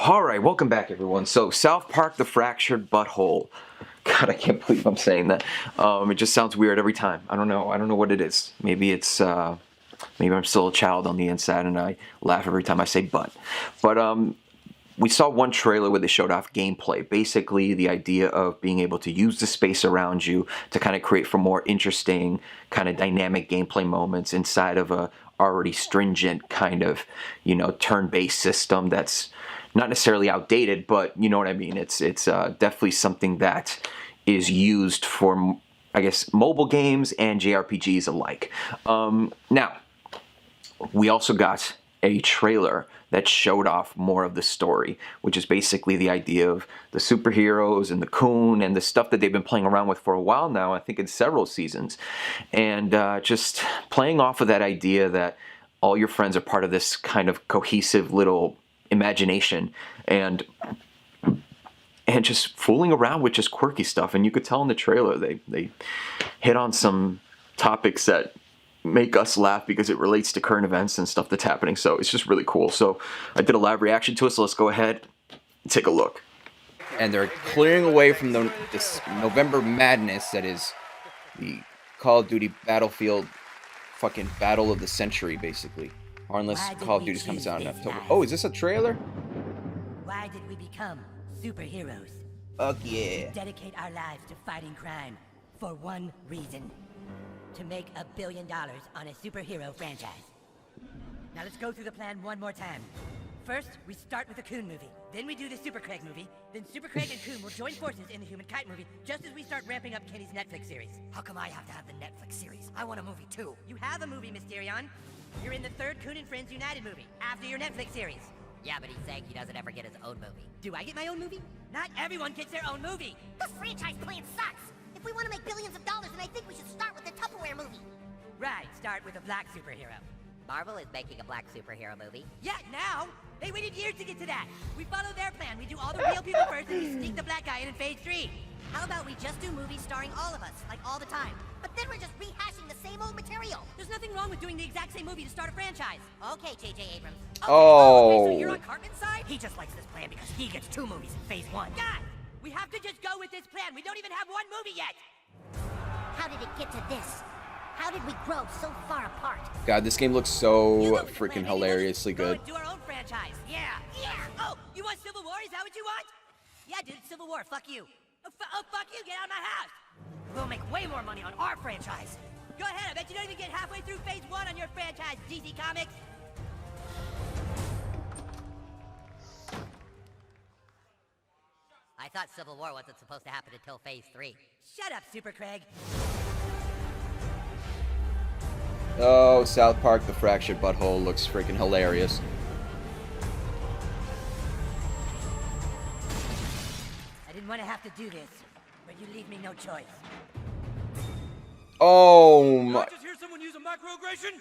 All right, welcome back, everyone. So, South Park: The Fractured Butthole. God, I can't believe I'm saying that. It just sounds weird every time. I don't know. I don't know what it is. Maybe it's maybe I'm still a child on the inside, and I laugh every time I say "but." But we saw one trailer where they showed off gameplay. Basically, the idea of being able to use the space around you to kind of create for more interesting, kind of dynamic gameplay moments inside of a already stringent kind of, turn-based system that's not necessarily outdated, but you know what I mean. It's definitely something that is used for, I guess, mobile games and JRPGs alike. Now, we also got a trailer that showed off more of the story, which is basically the idea of the superheroes and the Coon and the stuff that they've been playing around with for a while now, I think in several seasons. And just playing off of that idea that all your friends are part of this kind of cohesive little imagination and just fooling around with just quirky stuff. And you could tell in the trailer they hit on some topics that make us laugh because it relates to current events and stuff that's happening. So it's just really cool. So I did a live reaction to it, so let's go ahead and take a look. And they're clearing away from this November madness that is the Call of Duty Battlefield fucking battle of the century, basically. Or unless Call of Duty comes out in October. Oh, is this a trailer? Why did we become superheroes? Fuck yeah. We dedicate our lives to fighting crime for one reason. To make $1 billion on a superhero franchise. Now let's go through the plan one more time. First, we start with the Coon movie. Then we do the Super Craig movie. Then Super Craig and Coon will join forces in the Human Kite movie, just as we start ramping up Kenny's Netflix series. How come I have to have the Netflix series? I want a movie too. You have a movie, Mysterion. You're in the third Coon and Friends United movie, after your Netflix series. Yeah, but he's saying he doesn't ever get his own movie. Do I get my own movie? Not everyone gets their own movie. This franchise plan sucks! If we want to make billions of dollars, then I think we should start with the Tupperware movie. Right, start with a black superhero. Marvel is making a black superhero movie. Yeah, now! They waited years to get to that. We follow their plan. We do all the real people first, and we sneak the black guy in phase 3. How about we just do movies starring all of us, like all the time? But then we're just rehashing the same old material. There's nothing wrong with doing the exact same movie to start a franchise. Okay, J.J. Abrams. Okay, Oh. okay, so you're on Cartman's side? He just likes this plan because he gets 2 movies in phase 1. God! We have to just go with this plan. We don't even have 1 movie yet. How did it get to this? How did we grow so far apart? God, this game looks You so go with the freaking plan, hilariously Go good. and do our own franchise. Yeah. Oh, you want Civil War? Is that what you want? Yeah, dude, Civil War. Fuck you. Oh, fuck you. Get out of my house. We'll make way more money on our franchise. Go ahead. I bet you don't even get halfway through phase 1 on your franchise, DC Comics. I thought Civil War wasn't supposed to happen until phase 3. Shut up, Super Craig. Oh, South Park: The Fractured Butthole looks freaking hilarious. I didn't want to have to do this, but you leave me no choice. Oh my. I just hear someone use a microaggression?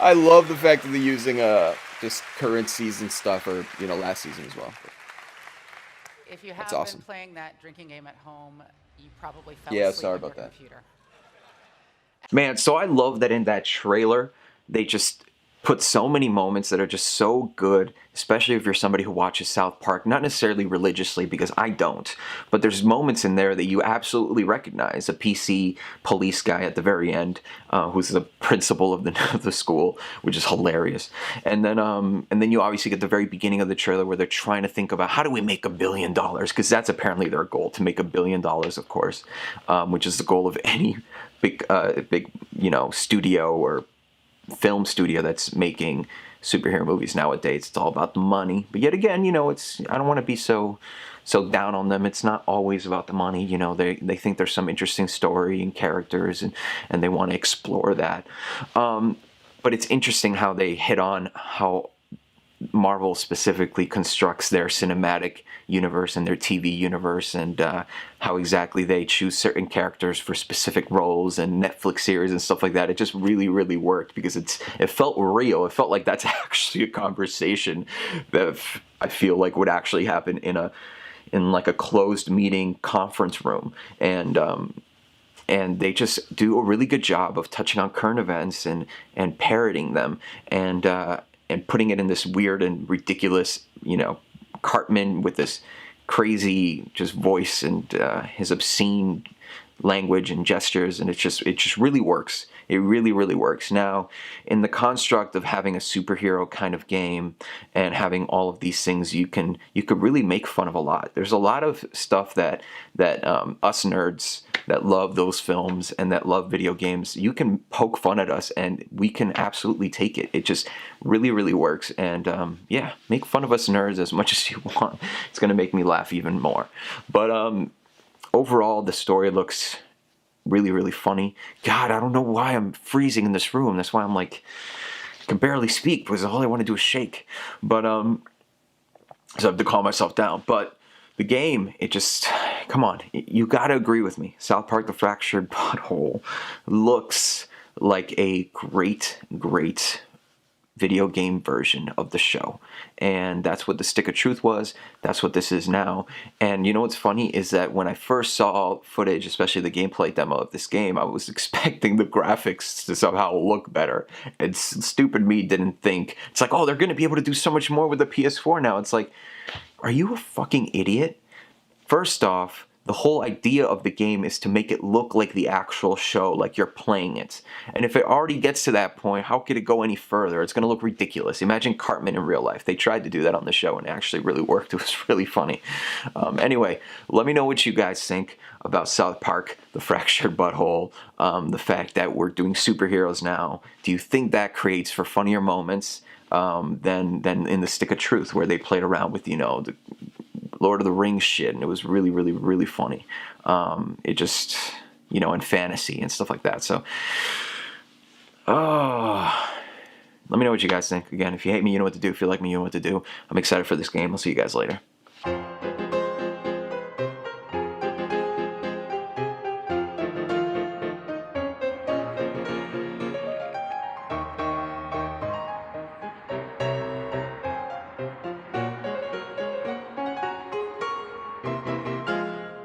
I love the fact that they're using just current season stuff, or last season as well. If you That's have awesome. been playing that drinking game at home, you probably fell Yeah, asleep sorry on your about that. computer. Man, so I love that in that trailer, they just put so many moments that are just so good, especially if you're somebody who watches South Park, not necessarily religiously, because I don't, but there's moments in there that you absolutely recognize. A PC police guy at the very end, who's the principal of the school, which is hilarious. And then you obviously get the very beginning of the trailer where they're trying to think about how do we make $1 billion, because that's apparently their goal, to make $1 billion, of course, which is the goal of any big studio or film studio that's making superhero movies nowadays. It's all about the money. But yet again, I don't want to be so down on them. It's not always about the money. They think there's some interesting story and characters, and they want to explore that. But it's interesting how they hit on how Marvel specifically constructs their cinematic universe and their TV universe, and how exactly they choose certain characters for specific roles and Netflix series and stuff like that. It just really, really worked because it felt real. It felt like that's actually a conversation that I feel like would actually happen in like a closed meeting conference room. And and they just do a really good job of touching on current events and parroting them and putting it in this weird and ridiculous, Cartman with this crazy just voice and his obscene language and gestures, and it just really works. It really, really works. Now, in the construct of having a superhero kind of game and having all of these things, you could really make fun of a lot. There's a lot of stuff that us nerds that love those films and that love video games, you can poke fun at us and we can absolutely take it. It just really, really works. And yeah, make fun of us nerds as much as you want. It's going to make me laugh even more. But overall, the story looks really, really funny. God, I don't know why I'm freezing in this room. That's why I'm like, can barely speak because all I want to do is shake. But so I have to calm myself down. But the game, it just, come on, you gotta agree with me. South Park: The Fractured Butthole looks like a great, great video game version of the show. And that's what the Stick of Truth was. That's what this is now. And you know what's funny is that when I first saw footage, especially the gameplay demo of this game, I was expecting the graphics to somehow look better. And stupid me didn't think, it's like, oh, they're going to be able to do so much more with the PS4 now. It's like, are you a fucking idiot? First off, the whole idea of the game is to make it look like the actual show, like you're playing it. And if it already gets to that point, how could it go any further? It's going to look ridiculous. Imagine Cartman in real life. They tried to do that on the show and it actually really worked. It was really funny. Anyway, let me know what you guys think about South Park: The Fractured Butthole. The fact that we're doing superheroes now. Do you think that creates for funnier moments than in the Stick of Truth, where they played around with, the Lord of the Rings shit, and it was really, really, really funny. It just, and fantasy and stuff like that. So, let me know what you guys think. Again, if you hate me, you know what to do. If you like me, you know what to do. I'm excited for this game. I'll see you guys later.